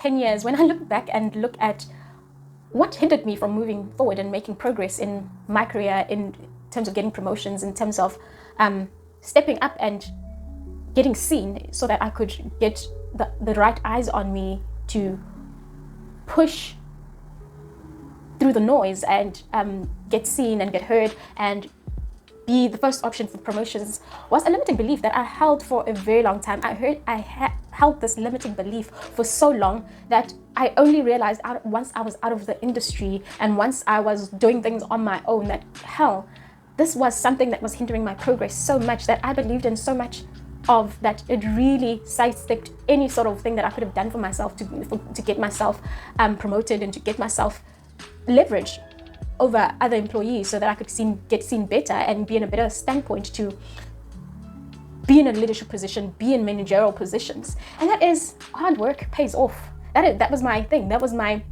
10 years, when I look back and look at what hindered me from moving forward and making progress in my career in terms of getting promotions, in terms of stepping up and getting seen so that I could get the right eyes on me to push through the noise and get seen and get heard and be the first option for promotions, was a limiting belief that I held for a very long time. I held this limiting belief for so long that I only realized once I was out of the industry and once I was doing things on my own that, hell, this was something that was hindering my progress so much, that I believed in so much of that it really sidestepped any sort of thing that I could have done for myself to get myself promoted and to get myself leverage over other employees so that I could get seen better and be in a better standpoint to be in a leadership position, be in managerial positions. And that is, hard work pays off. That was my thing. That was my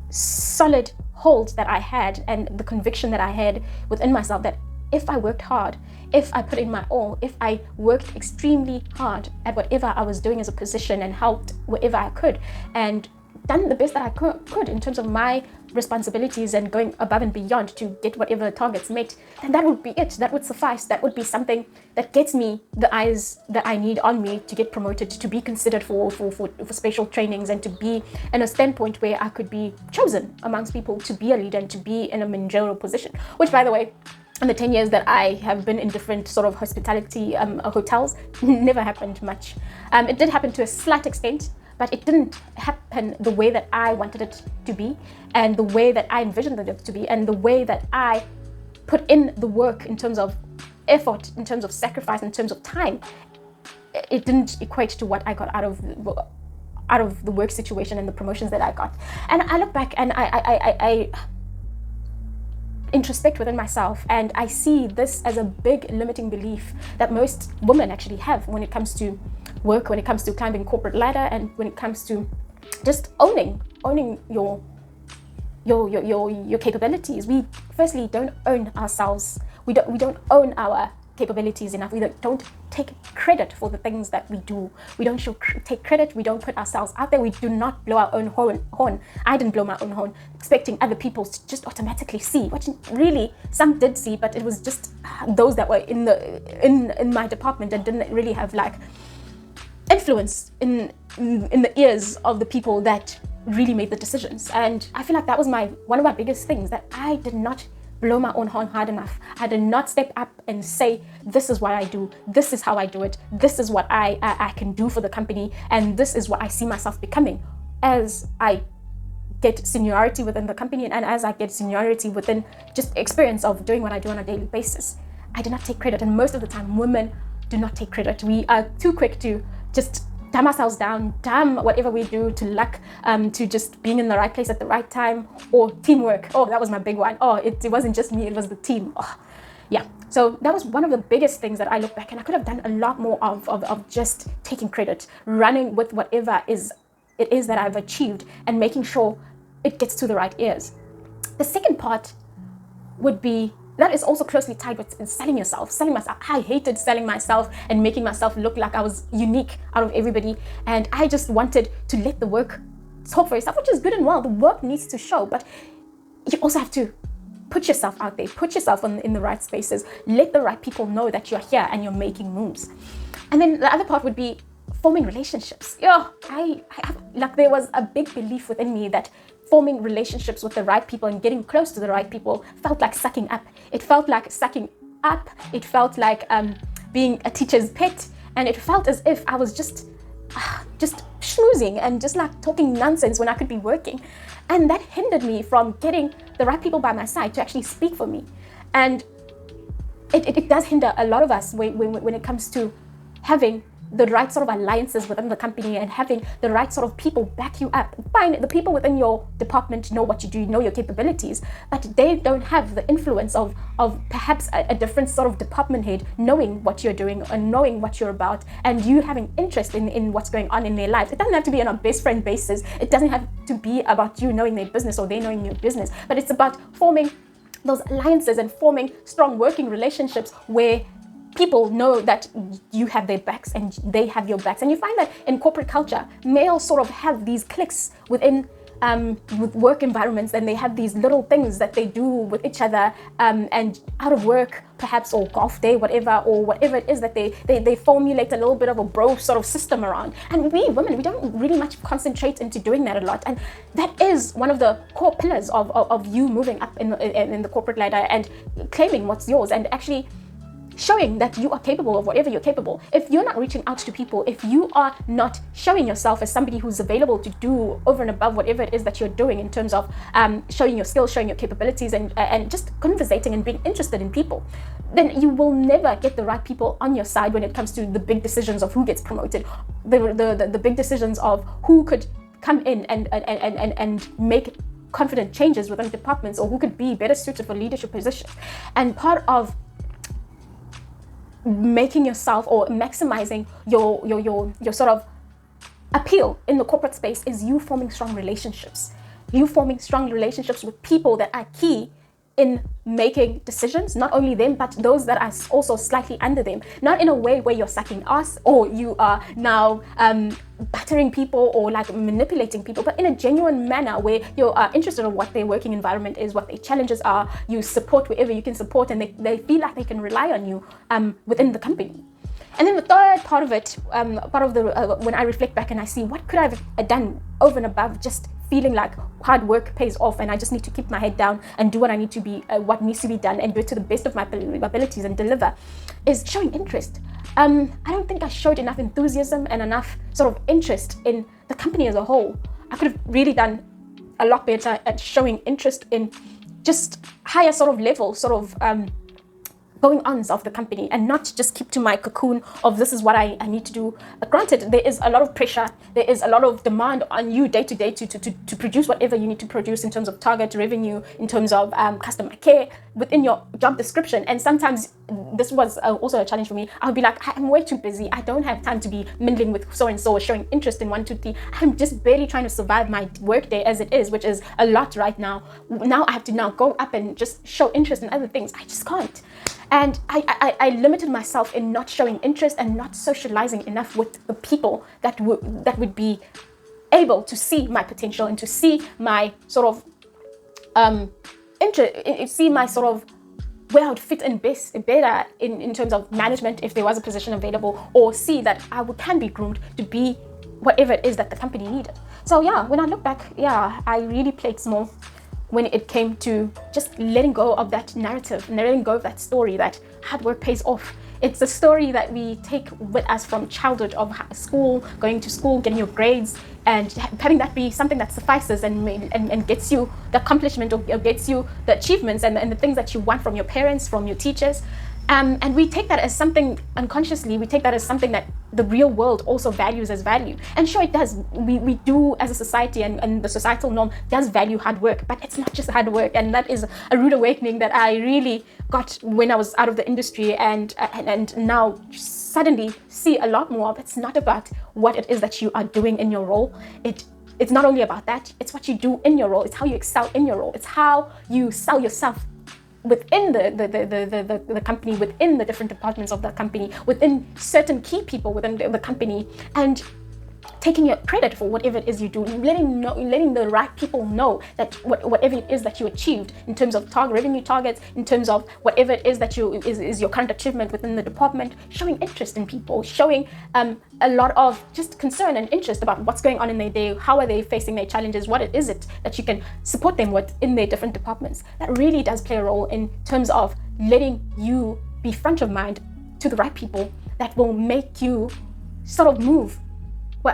solid hold that I had, and the conviction that I had within myself that if I worked hard, if I put in my all, if I worked extremely hard at whatever I was doing as a position and helped wherever I could and done the best that I could in terms of my responsibilities and going above and beyond to get whatever targets met, then that would be it. That would suffice. That would be something that gets me the eyes that I need on me to get promoted, to be considered for special trainings, and to be in a standpoint where I could be chosen amongst people to be a leader and to be in a managerial position. Which, by the way, in the 10 years that I have been in different sort of hospitality hotels, never happened much. It did happen to a slight extent, but it didn't happen the way that I wanted it to be, and the way that I envisioned it to be, and the way that I put in the work in terms of effort, in terms of sacrifice, in terms of time. It didn't equate to what I got out of the work situation and the promotions that I got. And I look back and I introspect within myself, and I see this as a big limiting belief that most women actually have when it comes to work, when it comes to climbing corporate ladder, and when it comes to just owning your capabilities. We firstly don't own ourselves. We don't own our capabilities enough. We don't take credit for the things that we do. We don't take credit. We don't put ourselves out there. We do not blow our own horn. I didn't blow my own horn expecting other people to just automatically see, which really some did see, but it was just those that were in my department and didn't really have like influence in the ears of the people that really made the decisions. And I feel like that was one of my biggest things, that I did not blow my own horn hard enough. I did not step up and say, this is what I do, this is how I do it, this is what I can do for the company, and this is what I see myself becoming as I get seniority within the company and as I get seniority within just experience of doing what I do on a daily basis. I did not take credit, and most of the time women do not take credit. We are too quick to just dumb ourselves down, damn whatever we do to luck, to just being in the right place at the right time, or teamwork. Oh, that was my big one. Oh, it wasn't just me, it was the team. Oh, yeah. So that was one of the biggest things that I look back and I could have done a lot more of just taking credit, running with whatever it is that I've achieved and making sure it gets to the right ears. The second part would be, that is also closely tied with selling yourself. I hated selling myself and making myself look like I was unique out of everybody. And I just wanted to let the work talk for yourself, which is good and well. The work needs to show, but you also have to put yourself out there, put yourself in the right spaces, let the right people know that you're here and you're making moves. And then the other part would be forming relationships. There was a big belief within me that forming relationships with the right people and getting close to the right people felt like sucking up. It felt like sucking up. It felt like being a teacher's pet. And it felt as if I was just schmoozing and just like talking nonsense when I could be working. And that hindered me from getting the right people by my side to actually speak for me. And it does hinder a lot of us when it comes to having the right sort of alliances within the company and having the right sort of people back you up. Fine, the people within your department know what you do, know your capabilities, but they don't have the influence of perhaps a different sort of department head knowing what you're doing and knowing what you're about, and you having interest in what's going on in their lives. It doesn't have to be on a best friend basis. It doesn't have to be about you knowing their business or they knowing your business, but it's about forming those alliances and forming strong working relationships where people know that you have their backs and they have your backs. And you find that in corporate culture, males sort of have these cliques within with work environments, and they have these little things that they do with each other, and out of work perhaps, or golf day, whatever, or whatever it is that they formulate a little bit of a bro sort of system around. And we women, we don't really much concentrate into doing that a lot, and that is one of the core pillars of you moving up in the corporate ladder and claiming what's yours, and actually showing that you are capable of whatever you're capable. If you're not reaching out to people, if you are not showing yourself as somebody who's available to do over and above whatever it is that you're doing in terms of showing your skills, showing your capabilities, and just conversating and being interested in people, then you will never get the right people on your side when it comes to the big decisions of who gets promoted, the big decisions of who could come in and make confident changes within departments, or who could be better suited for leadership positions. And part of making yourself or maximizing your sort of appeal in the corporate space is you forming strong relationships. You forming strong relationships with people that are key in making decisions, not only them, but those that are also slightly under them. Not in a way where you're sucking ass, or you are now battering people or like manipulating people, but in a genuine manner where you're interested in what their working environment is, what their challenges are. You support wherever you can support, and they feel like they can rely on you within the company. And then the third part of it, part of the when I reflect back and I see what could I have done over and above just feeling like hard work pays off and I just need to keep my head down and do what I need to be, what needs to be done, and do it to the best of my abilities and deliver, is showing interest. I don't think I showed enough enthusiasm and enough sort of interest in the company as a whole. I could have really done a lot better at showing interest in just higher sort of level, sort of going ons of the company, and not just keep to my cocoon of this is what I need to do. Granted, there is a lot of pressure, there is a lot of demand on you day to day to produce whatever you need to produce in terms of target revenue, in terms of customer care within your job description. And sometimes this was also a challenge for me. I would be like, I'm way too busy. I don't have time to be mingling with so-and-so or showing interest in 1, 2, 3. I'm just barely trying to survive my work day as it is, which is a lot right now. Now I have to now go up and just show interest in other things. I just can't. And I limited myself in not showing interest and not socializing enough with the people that would be able to see my potential and to see my sort of see my sort of where I would fit in better in terms of management if there was a position available, or see that I can be groomed to be whatever it is that the company needed. So yeah, when I look back, yeah, I really played small when it came to just letting go of that narrative, letting go of that story that hard work pays off. It's a story that we take with us from childhood, of school, going to school, getting your grades, and having that be something that suffices and gets you the accomplishment, or gets you the achievements and the things that you want from your parents, from your teachers. And we take that as something unconsciously, we take that as something that the real world also values as value. And sure, it does. We do as a society, and the societal norm does value hard work, but it's not just hard work. And that is a rude awakening that I really got when I was out of the industry, and now suddenly see a lot more of. It's not about what it is that you are doing in your role. It's not only about that, it's what you do in your role. It's how you excel in your role. It's how you sell yourself within the company, within the different departments of the company, within certain key people within the company, and taking your credit for whatever it is you do, letting the right people know that whatever it is that you achieved in terms of revenue targets, in terms of whatever it is that is your current achievement within the department, showing interest in people, showing a lot of just concern and interest about what's going on in their day, how are they facing their challenges, what is it that you can support them with in their different departments. That really does play a role in terms of letting you be front of mind to the right people that will make you sort of move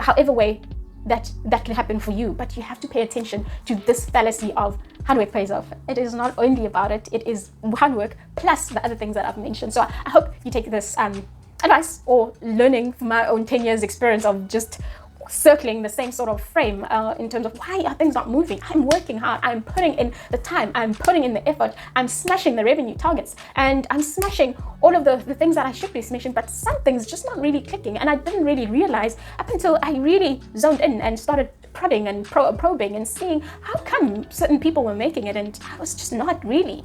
however way that can happen for you. But you have to pay attention to this fallacy of hard work pays off. It is not only about it, it is hard work plus the other things that I've mentioned. So I hope you take this advice or learning from my own 10 years experience of just circling the same sort of frame in terms of why are things not moving. I'm working hard, I'm putting in the time, I'm putting in the effort, I'm smashing the revenue targets, and I'm smashing all of the things that I should be smashing, but something's just not really clicking. And I didn't really realize up until I really zoned in and started prodding and probing and seeing how come certain people were making it, and I was just not really.